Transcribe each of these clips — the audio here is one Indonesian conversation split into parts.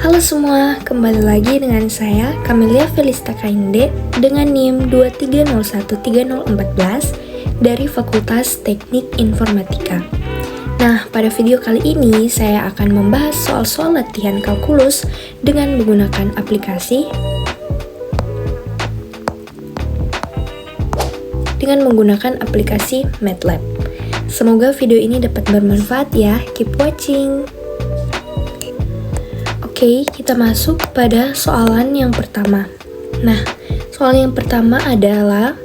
Halo semua, kembali lagi dengan saya Camelia Felista KND dengan NIM 2301314 dari Fakultas Teknik Informatika. Nah, pada video kali ini saya akan membahas soal-soal latihan kalkulus dengan menggunakan aplikasi MATLAB. Semoga video ini dapat bermanfaat ya. Keep watching. Oke, kita masuk pada soalan yang pertama. Nah, soal yang pertama adalah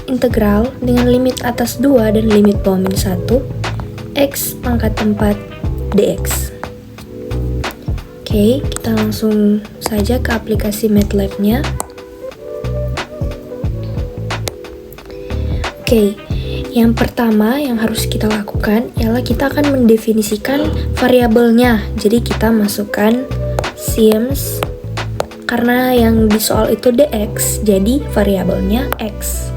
integral dengan limit atas 2 dan limit bawah min 1 x pangkat 4 dx. Oke, kita langsung saja ke aplikasi MATLAB-nya. Oke, yang pertama yang harus kita lakukan ialah kita akan mendefinisikan variabelnya. Jadi kita masukkan sims, karena yang di soal itu dx, jadi variabelnya x.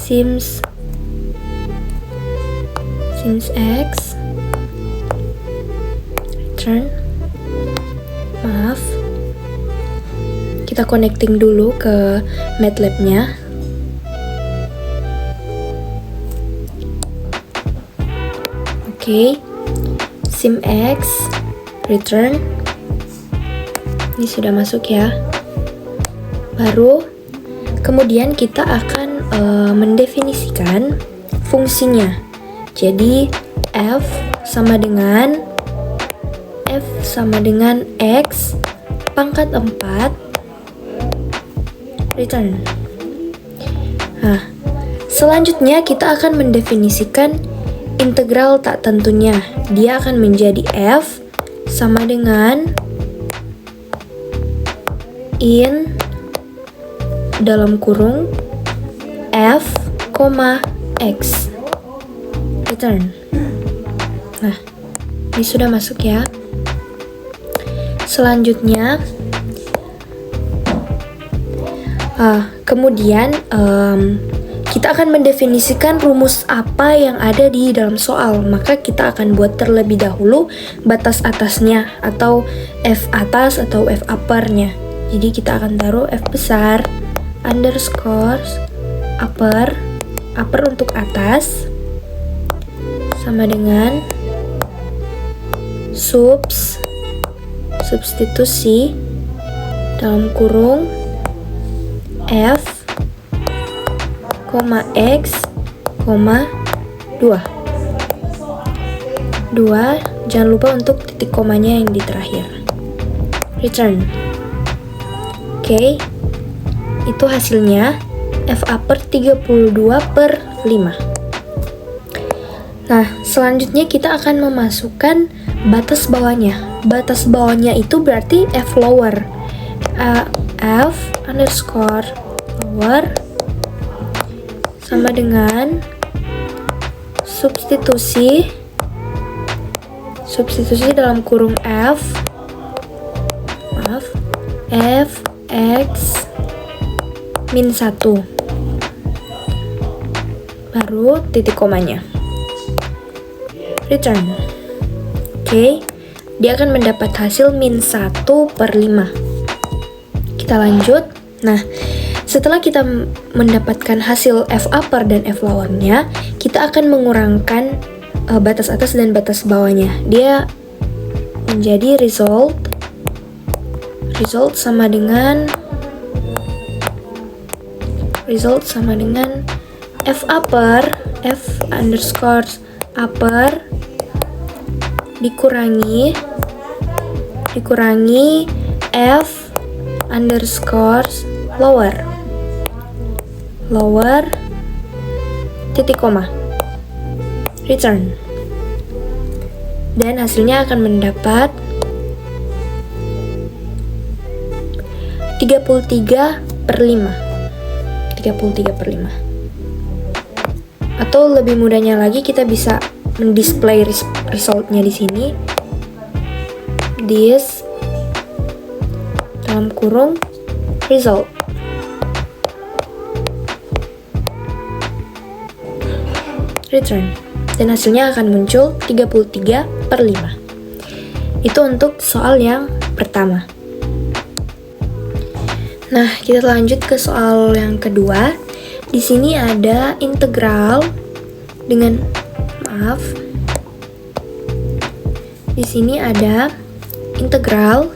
Sims x return, kita connecting dulu ke MATLAB-nya. Oke, sim x return, ini sudah masuk ya. Baru kemudian kita akan mendefinisikan fungsinya. Jadi f sama dengan x pangkat 4 return. Nah, selanjutnya kita akan mendefinisikan integral tak tentunya. Dia akan menjadi f sama dengan in dalam kurung f, x return. Nah, ini sudah masuk ya. Selanjutnya kemudian kita akan mendefinisikan rumus apa yang ada di dalam soal. Maka kita akan buat terlebih dahulu batas atasnya atau f atas atau f uppernya. Jadi kita akan taruh f besar underscore upper untuk atas sama dengan substitusi dalam kurung f, x, 2. Jangan lupa untuk titik komanya yang di terakhir. Return. Oke, itu hasilnya f upper 32/5. Nah, selanjutnya kita akan memasukkan batas bawahnya. Batas bawahnya itu berarti f lower, f underscore lower sama dengan substitusi dalam kurung f, x min 1 baru titik komanya. Return. Oke, dia akan mendapat hasil min 1/5. Kita lanjut. Nah, setelah kita mendapatkan hasil f upper dan f lower-nya, kita akan mengurangkan batas atas dan batas bawahnya. Dia menjadi result sama dengan f upper, f underscore upper dikurangi f underscore lower titik koma. Return. Dan hasilnya akan mendapat 33/5. Atau lebih mudahnya lagi, kita bisa mendisplay resultnya di sini. This dalam kurung result. Return. Dan hasilnya akan muncul 33/5. Itu untuk soal yang pertama. Nah, kita lanjut ke soal yang kedua. Di sini ada integral dengan Di sini ada integral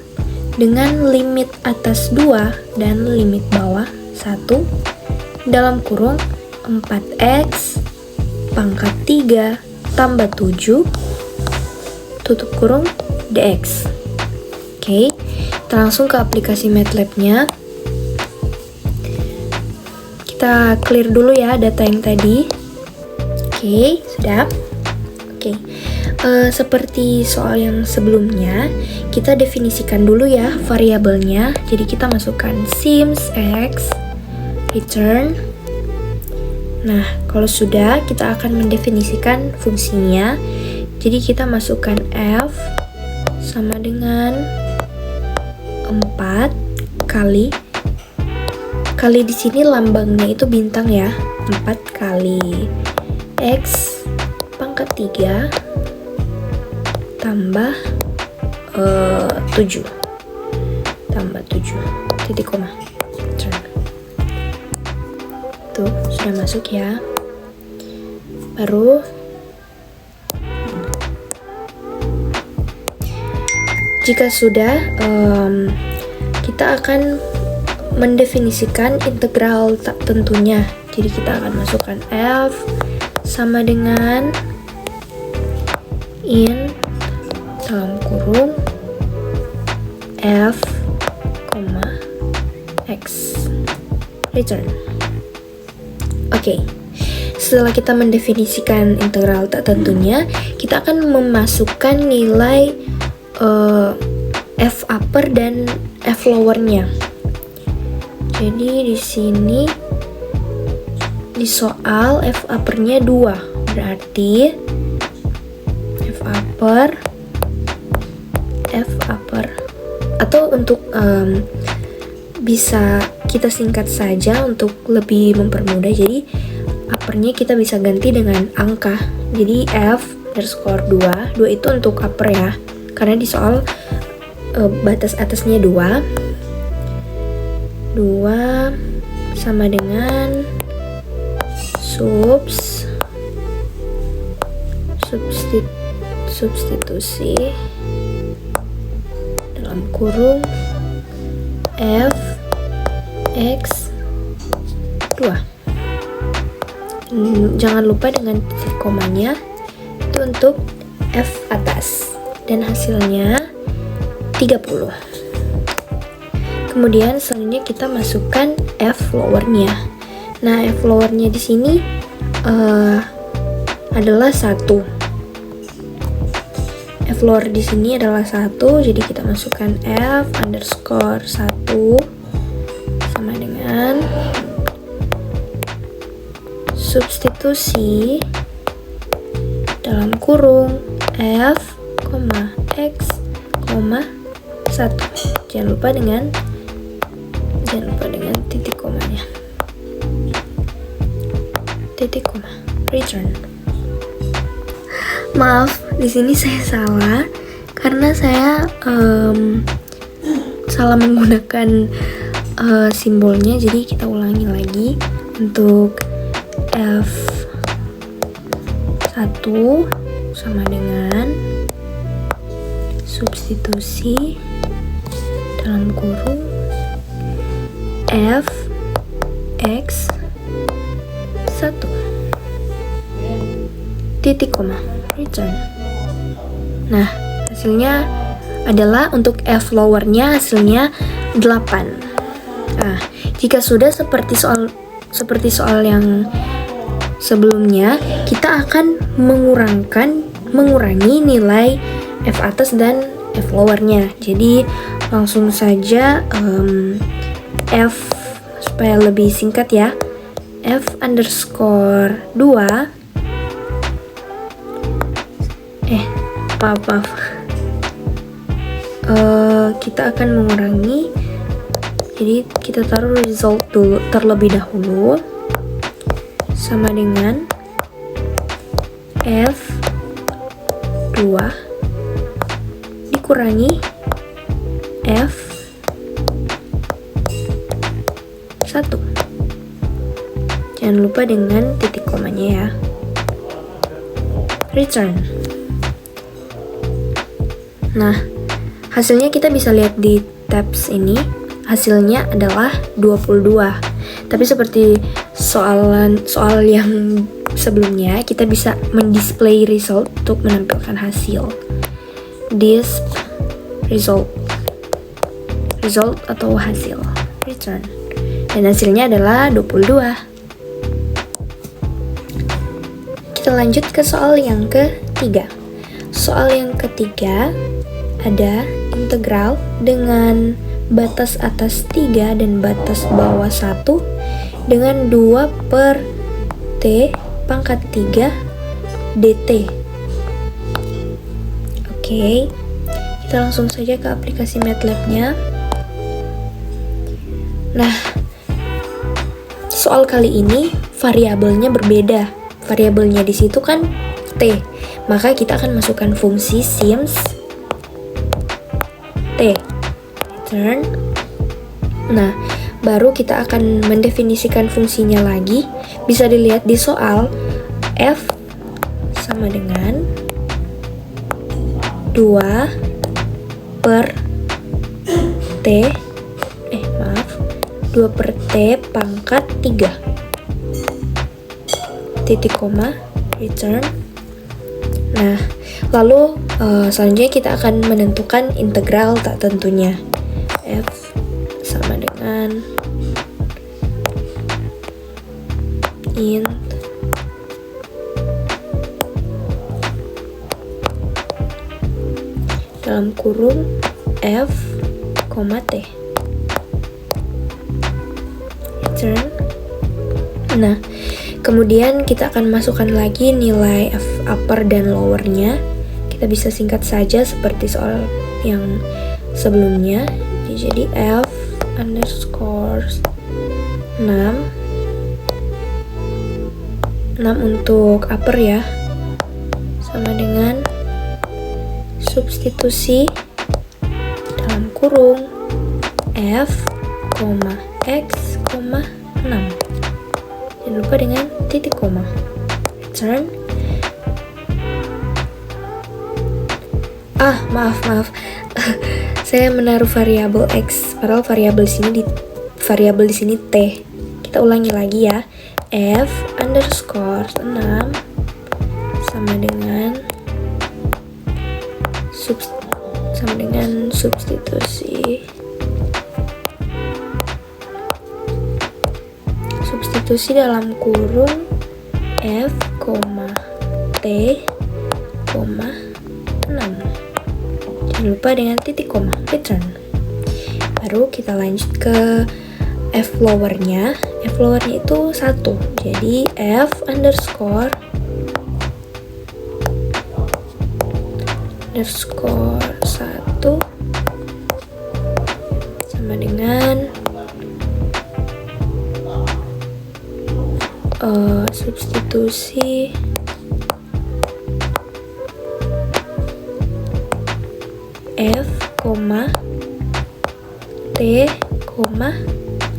dengan limit atas 2 dan limit bawah 1 dalam kurung 4x pangkat 3 tambah 7 tutup kurung dx. Oke, kita langsung ke aplikasi MATLAB-nya. Kita clear dulu ya data yang tadi. Oke, sudah. Oke, seperti soal yang sebelumnya, kita definisikan dulu ya variabelnya. Jadi kita masukkan sims x return. Nah, kalau sudah, kita akan mendefinisikan fungsinya. Jadi kita masukkan f sama dengan 4 kali di sini lambangnya itu bintang ya. 4 kali x pangkat 3 tambah 7 titik koma. Tuh, sudah masuk ya. Baru jika sudah, kita akan mendefinisikan integral tak tentunya. Jadi kita akan masukkan f sama dengan in dalam kurung f, x return. Oke, setelah kita mendefinisikan integral tak tentunya, kita akan memasukkan nilai f upper dan f lowernya. Jadi di sini di soal f uppernya 2, berarti f upper atau untuk bisa kita singkat saja untuk lebih mempermudah. Jadi uppernya kita bisa ganti dengan angka. Jadi f_2 itu untuk upper ya, karena di soal batas atasnya 2 sama dengan substitusi dalam kurung f x 2. Jangan lupa dengan titik komanya itu untuk f atas, dan hasilnya 30. Kemudian selanjutnya kita masukkan f lowernya. Nah, f lowernya di sini adalah 1. F lower di sini adalah 1, jadi kita masukkan f_1 sama dengan substitusi dalam kurung f, x, 1. Jangan lupa dengan titik komanya. Titik koma. Return. Maaf, di sini saya salah karena saya salah menggunakan simbolnya. Jadi kita ulangi lagi untuk f1 sama dengan substitusi dalam kurung f x 1 titik koma return. Nah, hasilnya adalah untuk f lowernya hasilnya 8. Nah, jika sudah seperti soal yang sebelumnya, kita akan mengurangi nilai f atas dan f lowernya. Jadi langsung saja f, supaya lebih singkat ya, f_2 maaf kita akan mengurangi. Jadi kita taruh result dulu terlebih dahulu sama dengan f2 dikurangi Jangan lupa dengan titik komanya ya. Return. Nah, hasilnya kita bisa lihat di tabs ini. Hasilnya adalah 22. Tapi seperti soal yang sebelumnya, kita bisa mendisplay result untuk menampilkan hasil. Disp result atau hasil. Return. Dan hasilnya adalah 22. Kita lanjut ke soal yang ketiga. Soal yang ketiga ada integral dengan batas atas 3 dan batas bawah 1 dengan 2 per T pangkat 3 dt. Oke, kita langsung saja ke aplikasi MATLAB-nya. Nah, soal kali ini variabelnya berbeda. Variabelnya di situ kan T, maka kita akan masukkan fungsi sims T. Return. Nah, baru kita akan mendefinisikan fungsinya lagi. Bisa dilihat di soal f sama dengan 2 per T 2 per T pangkat 3 titik koma return. Nah, lalu selanjutnya kita akan menentukan integral tak tentunya. F sama dengan int dalam kurung F, T. Return. Nah, kemudian kita akan masukkan lagi nilai F upper dan lowernya. Kita bisa singkat saja seperti soal yang sebelumnya. Jadi F underscore 6 untuk upper ya, sama dengan substitusi dalam kurung F, X, 6. Jangan lupa dengan titik koma. Return. Maaf. Saya menaruh variabel X, padahal variabel di sini T. Kita ulangi lagi ya. F underscore 6 sama dengan substitusi dalam kurung F, T, 6. Jangan lupa dengan titik koma. Return. Baru kita lanjut ke F lowernya. F lowernya itu 1. Jadi F underscore 1 sama dengan substitusi F, T,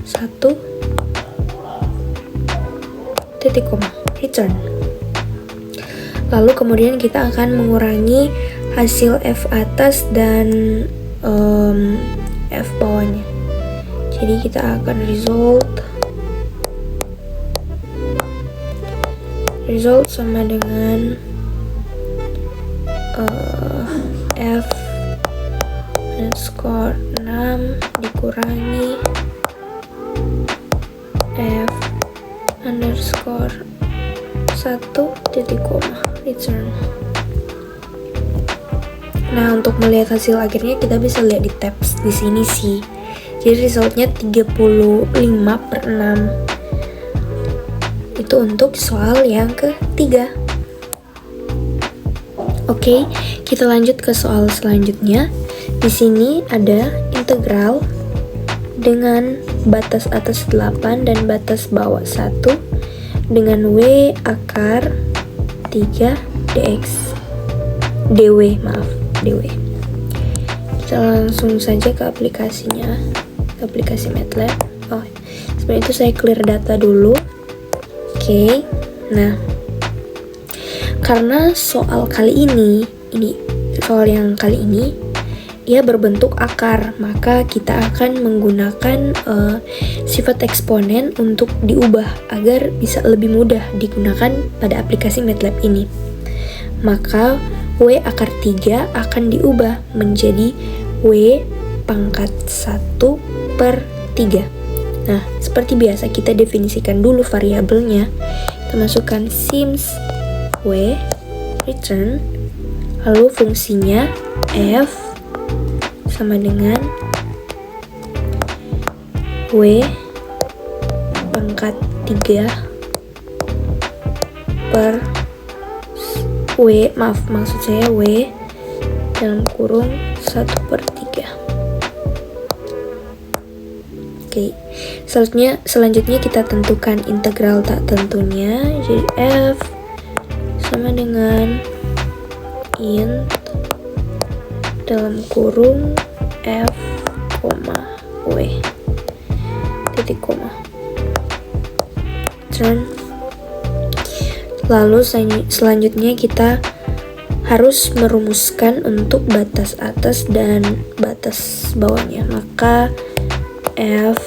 1 titik koma. Return. Lalu kemudian kita akan mengurangi hasil F atas dan F bawahnya. Jadi kita akan result sama dengan F underscore 6 dikurangi F underscore 1 titik koma. Return. Nah, untuk melihat hasil akhirnya kita bisa lihat di tabs di sini sih. Jadi resultnya 35/6. Itu untuk soal yang ketiga. Oke, kita lanjut ke soal selanjutnya. Di sini ada integral dengan batas atas 8 dan batas bawah 1 dengan W akar 3 dw. Kita langsung saja ke aplikasinya, ke aplikasi MATLAB. Sebelum itu saya clear data dulu. Oke. Nah, karena soal yang kali ini ia berbentuk akar, maka kita akan menggunakan sifat eksponen untuk diubah agar bisa lebih mudah digunakan pada aplikasi MATLAB ini. Maka W akar 3 akan diubah menjadi W pangkat 1 per 3. Nah, seperti biasa kita definisikan dulu variabelnya. Kita masukkan sims W return, lalu fungsinya f sama dengan W pangkat 3 per maksud saya W dalam kurung 1 per 3. Oke, selanjutnya kita tentukan integral tak tentunya. Jadi f sama dengan int dalam kurung f, w, titik koma. Turn. Lalu selanjutnya kita harus merumuskan untuk batas atas dan batas bawahnya. Maka f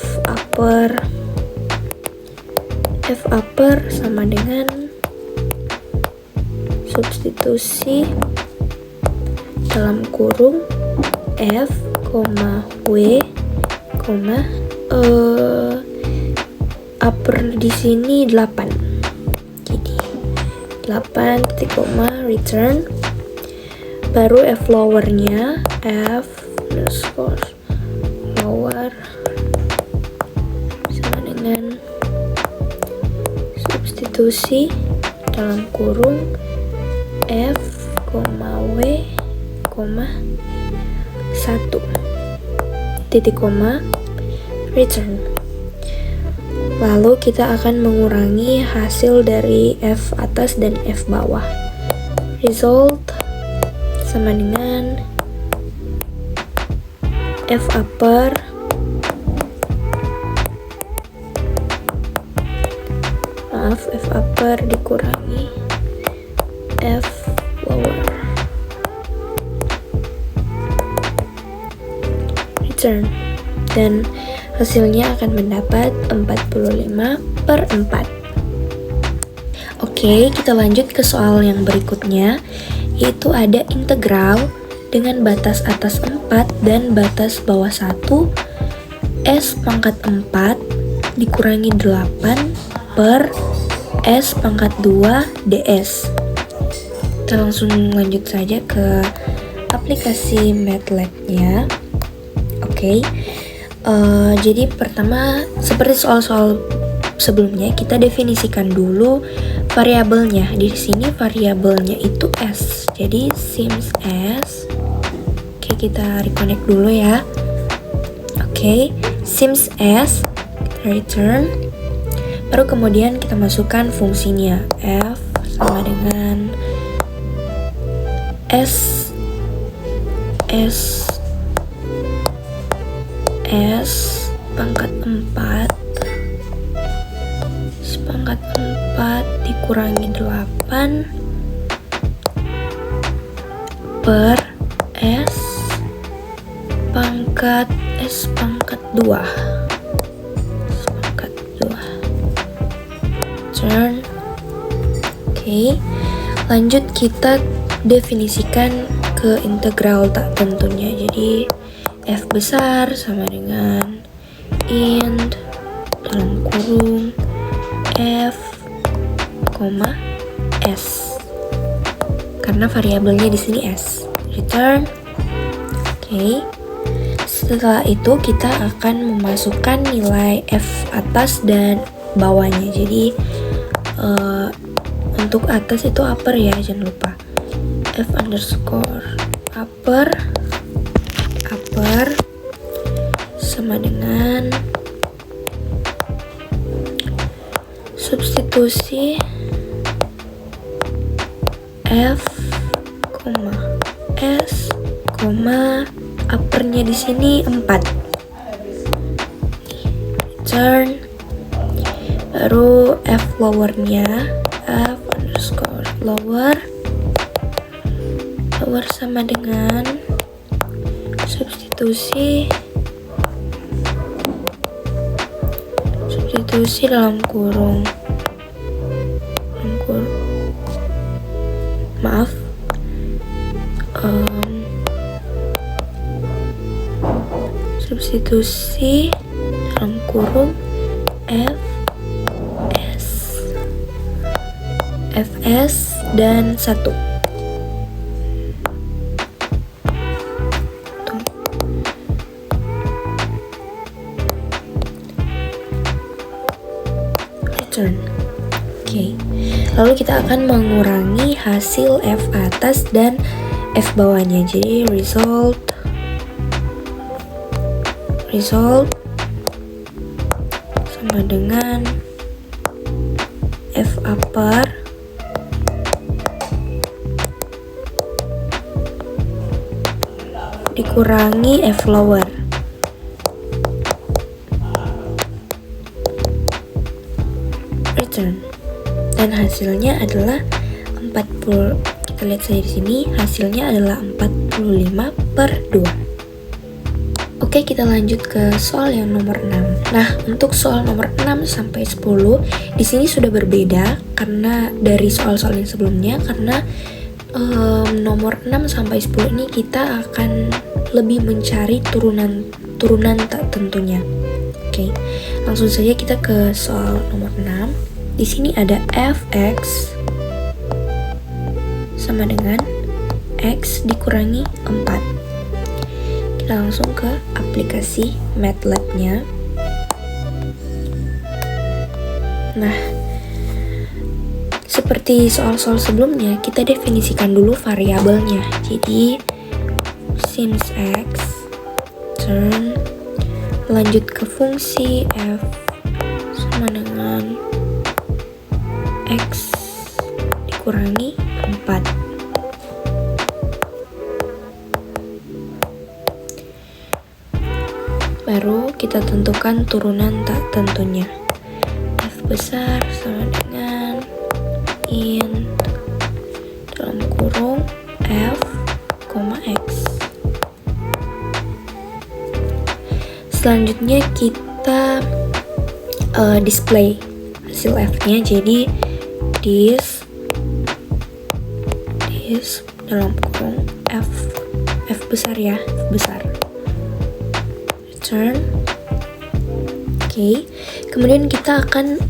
upper sama dengan substitusi dalam kurung f, w, upper di sini 8. Jadi 8 titik koma return, baru f lowernya f underscore lower sama dengan substitusi dalam kurung f, w, 1 titik koma return. Lalu kita akan mengurangi hasil dari f atas dan f bawah. Result sama dengan f upper dikurangi f lower. Return. Dan hasilnya akan mendapat 45 per 4. Oke, kita lanjut ke soal yang berikutnya, yaitu ada integral dengan batas atas 4 dan batas bawah 1 S pangkat 4 dikurangi 8 per S pangkat 2 ds. Kita langsung lanjut saja ke aplikasi MATLAB-nya. Oke. Jadi pertama, seperti soal-soal sebelumnya, kita definisikan dulu variabelnya. Di sini variabelnya itu s. Jadi sims s. Oke, kita reconnect dulu ya. Oke, sims s, kita return. Baru kemudian kita masukkan fungsinya f sama dengan s pangkat 4 dikurangi 8 per S pangkat 2 turn. Oke, lanjut kita definisikan ke integral tak tentunya. Jadi f besar sama dengan int dalam kurung f, s, karena variabelnya di sini s. Return. Oke. Setelah itu kita akan memasukkan nilai f atas dan bawahnya. Jadi untuk atas itu upper ya, jangan lupa. F underscore upper sama dengan substitusi f, s, uppernya di sini 4. Return. baru f lowernya f underscore lower sama dengan substitusi dalam kurung maaf substitusi dalam kurung fs dan 1. Return. Oke. Lalu kita akan mengurangi hasil f atas dan f bawahnya. Jadi result sama dengan f upper dikurangi f lower. Return. Dan hasilnya adalah 40. Kita lihat saja di sini, hasilnya adalah 45/2. Oke, kita lanjut ke soal yang nomor 6. Nah, untuk soal nomor 6 sampai 10 di sini sudah berbeda karena dari soal-soal yang sebelumnya, karena nomor 6 sampai 10 ini kita akan lebih mencari turunan tak tentunya. Oke, langsung saja kita ke soal nomor 6. Di sini ada fx sama dengan x dikurangi 4. Kita langsung ke aplikasi MATLAB-nya. Nah, seperti soal-soal sebelumnya, kita definisikan dulu variabelnya. Jadi since x turn, lanjut ke fungsi f sama dengan x dikurangi 4. Baru kita tentukan turunan tak tentunya. F besar sama dengan in dalam kurung f, x. Selanjutnya kita display hasil f-nya. Jadi this dalam kurung f besar ya, f besar. Return. Oke. Kemudian kita akan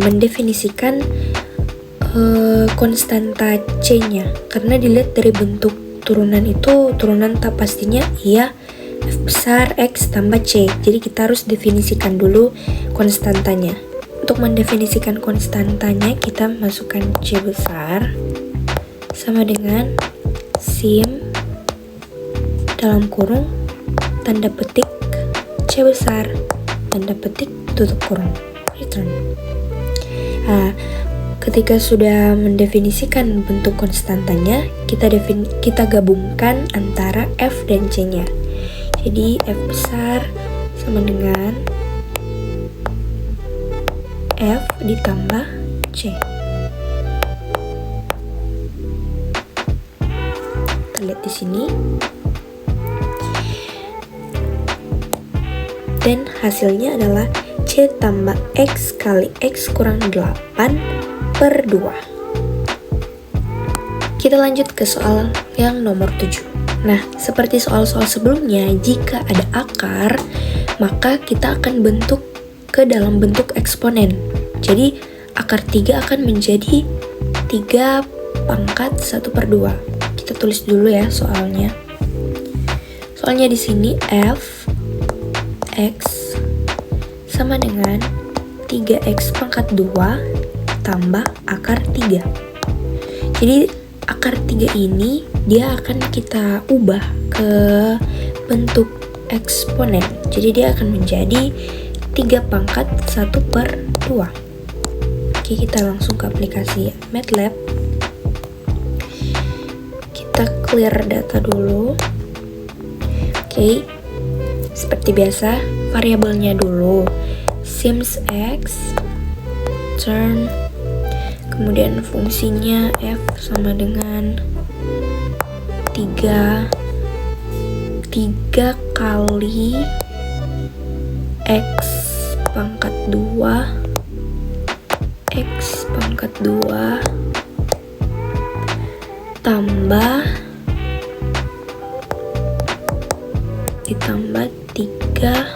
mendefinisikan konstanta c-nya, karena dilihat dari bentuk turunan itu, turunan tak pastinya iya f besar x tambah c. Jadi kita harus definisikan dulu konstantanya. Untuk mendefinisikan konstantanya, kita masukkan c besar sama dengan sim dalam kurung tanda petik c besar tanda petik tutup kurung. Return. Nah, ketika sudah mendefinisikan bentuk konstantanya, kita gabungkan antara f dan c-nya. Jadi f besar sama dengan f ditambah c. Kita lihat di sini. Dan hasilnya adalah c tambah x kali x kurang 8/2. Kita lanjut ke soal yang nomor 7. Nah, seperti soal-soal sebelumnya, jika ada akar, maka kita akan bentuk ke dalam bentuk eksponen. Jadi, akar 3 akan menjadi 3 pangkat 1/2. Kita tulis dulu ya soalnya. Soalnya di sini f x sama dengan 3x pangkat 2 tambah akar 3. Jadi akar 3 ini dia akan kita ubah ke bentuk eksponen. Jadi dia akan menjadi 3 pangkat 1/2. Oke, kita langsung ke aplikasi MATLAB. Kita clear data dulu. Oke, seperti biasa variabelnya dulu since x return. Kemudian fungsinya f sama dengan 3 kali x pangkat 2 ditambah 3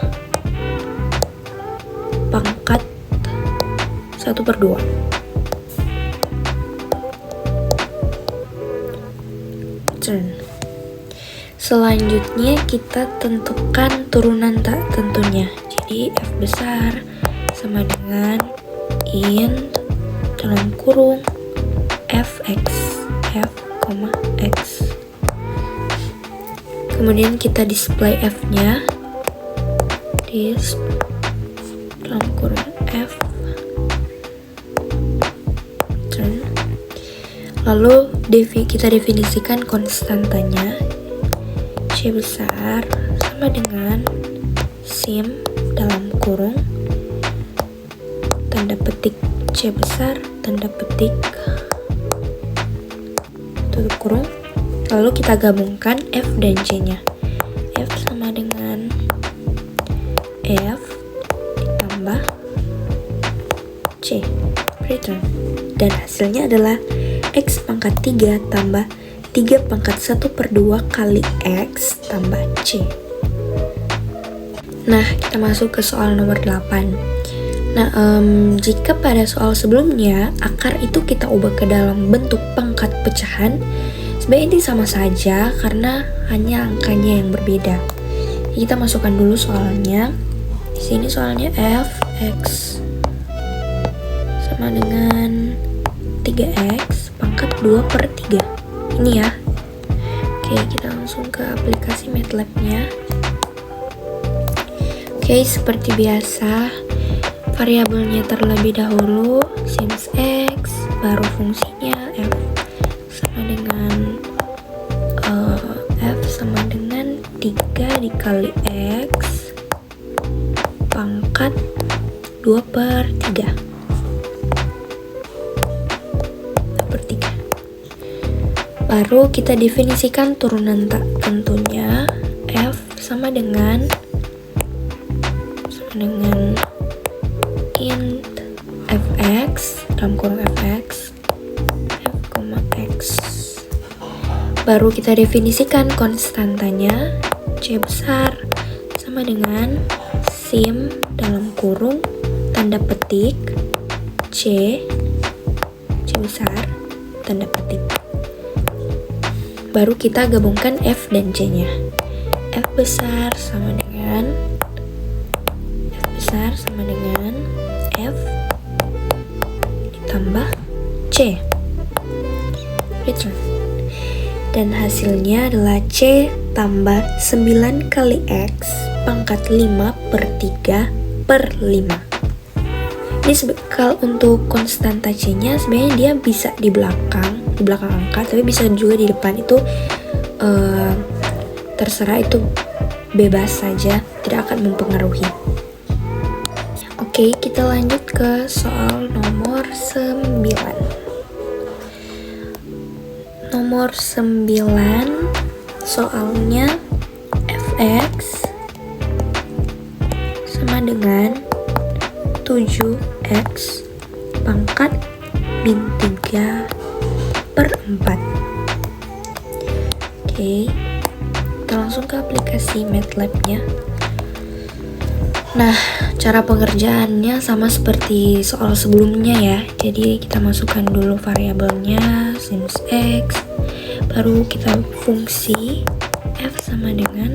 pangkat 1/2. Selanjutnya kita tentukan turunan tak tentunya. Jadi f besar sama dengan int dalam kurung fx, f,x. Kemudian kita display f-nya, dalam kurung f. Lalu kita definisikan konstantanya. C besar sama dengan sim dalam kurung tanda petik C besar tanda petik tutup kurung. Lalu kita gabungkan f dan c nya. F sama dengan f ditambah c, return. Dan hasilnya adalah x pangkat 3 tambah 3 pangkat 1/2 kali x tambah c. Nah, kita masuk ke soal nomor 8. Nah, jika pada soal sebelumnya akar itu kita ubah ke dalam bentuk pangkat pecahan, sebenarnya ini sama saja karena hanya angkanya yang berbeda. Kita masukkan dulu soalnya. Di sini soalnya f(x) sama dengan 3x pangkat 2/3. Ini ya. Oke, kita langsung ke aplikasi MATLAB-nya. Oke, seperti biasa, variabelnya terlebih dahulu sinus x, baru fungsinya f sama dengan 3 dikali x pangkat 2/3. Baru kita definisikan turunan tak tentunya. F sama dengan int fx dalam kurung fx f,x. Baru kita definisikan konstantanya. C besar sama dengan sim dalam kurung tanda petik c besar tanda petik. Baru kita gabungkan f dan c nya. F besar sama dengan f ditambah c, return. Dan hasilnya adalah c tambah 9 kali x pangkat 5/3/5. Ini kalau untuk konstanta c nya sebenarnya dia bisa di belakang angka, tapi bisa juga di depan. Itu terserah, itu bebas saja, tidak akan mempengaruhi. Oke, kita lanjut ke soal nomor 9. Nomor 9 soalnya fx sama dengan 7x pangkat min 3/4. Oke, kita langsung ke aplikasi MATLAB-nya. Nah, cara pengerjaannya sama seperti soal sebelumnya ya. Jadi kita masukkan dulu variabelnya sinus x, baru kita fungsi f sama dengan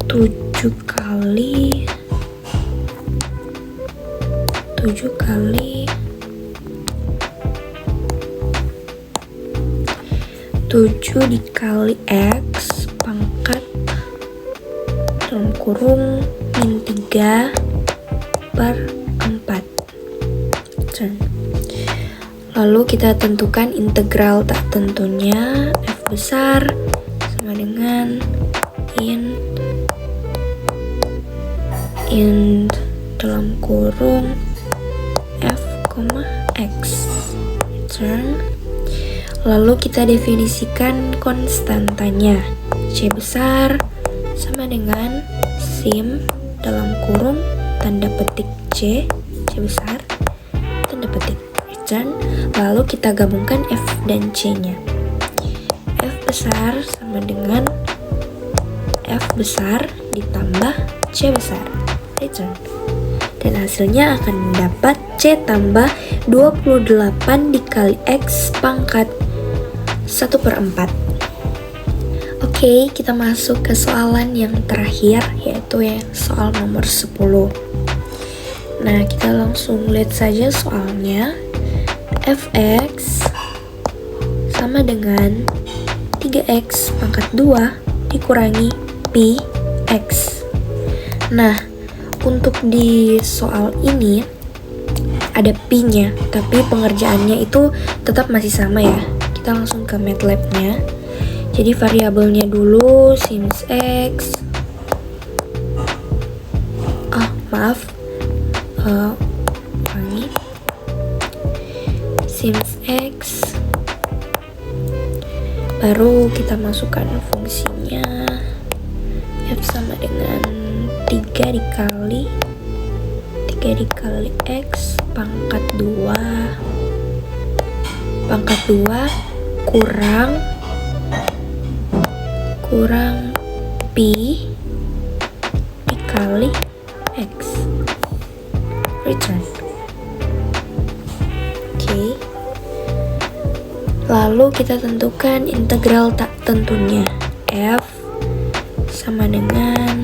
7 kali 7 dikali x pangkat dalam kurung min 3/4. Lalu kita tentukan integral tak tentunya. F besar sama dengan int dalam kurung Return. Lalu kita definisikan konstantanya. C besar sama dengan sim dalam kurung tanda petik C besar tanda petik return. Lalu kita gabungkan F dan C-nya. F besar sama dengan F besar ditambah C besar return. Dan hasilnya akan mendapat C tambah 28 dikali X pangkat 1/4. Oke, kita masuk ke soalan yang terakhir, yaitu yang soal nomor 10. Nah, kita langsung lihat saja soalnya. Fx sama dengan 3x pangkat 2 dikurangi pi x. Nah, untuk di soal ini ada pi-nya, tapi pengerjaannya itu tetap masih sama ya. Kita langsung ke MATLAB-nya. Jadi variabelnya dulu sims x. Ulangi. Sims x. Baru kita masukkan fungsinya. F sama dengan 3 dikali X pangkat 2 kurang pi dikali X return. Oke. Lalu kita tentukan integral tak tentunya. F sama dengan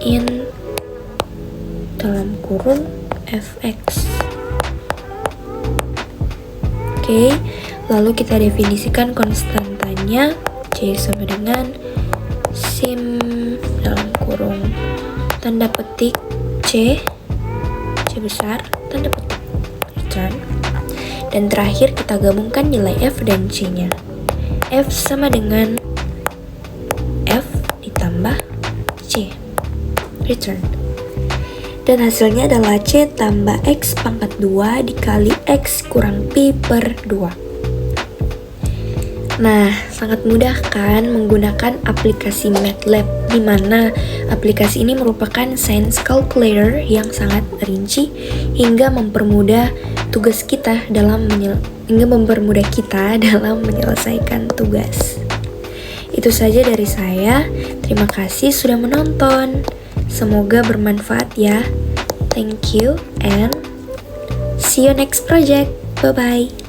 in dalam kurung fx. Oke, lalu kita definisikan konstantanya. C sama dengan sim dalam kurung tanda petik C besar tanda petik return. Dan terakhir kita gabungkan nilai F dan C-nya. F sama dengan F ditambah C return. Dan hasilnya adalah C tambah X pangkat 2 dikali X kurang pi per 2. Nah, sangat mudah kan menggunakan aplikasi MATLAB, di mana aplikasi ini merupakan science calculator yang sangat rinci hingga mempermudah kita dalam menyelesaikan tugas. Itu saja dari saya. Terima kasih sudah menonton. Semoga bermanfaat ya. Thank you and see you next project. Bye bye.